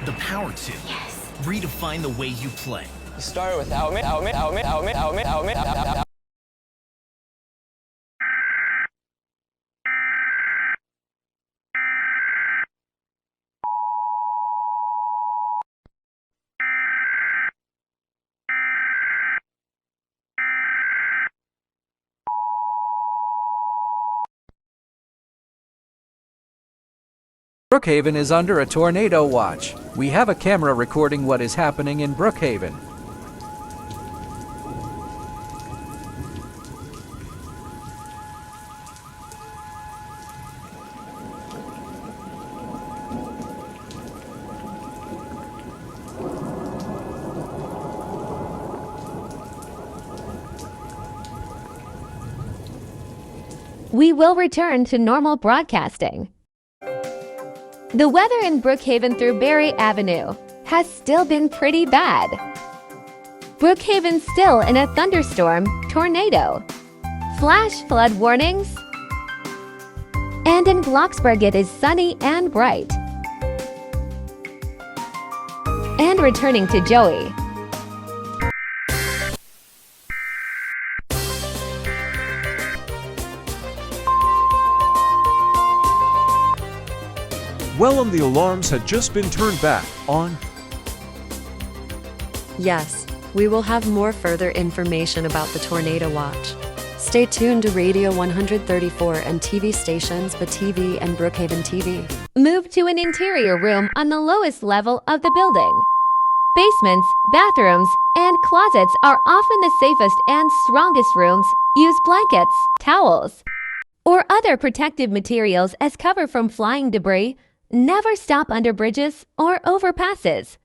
the power to redefine the way you play. You started without me, out me, out me, out me, out me, out me, out. Brookhaven is under a tornado watch. We have a camera recording what is happening in Brookhaven. We will return to normal broadcasting. The weather in Brookhaven through Berry Avenue has still been pretty bad. Brookhaven's still in a thunderstorm, tornado, flash flood warnings, and in Bloxburg it is sunny and bright. And returning to Joey. Well, the alarms had just been turned back on. Yes, we will have more further information about the tornado watch. Stay tuned to Radio 134 and TV stations BTV and Brookhaven TV. Move to an interior room on the lowest level of the building. Basements, bathrooms, and closets are often the safest and strongest rooms. Use blankets, towels, or other protective materials as cover from flying debris. Never stop under bridges or overpasses.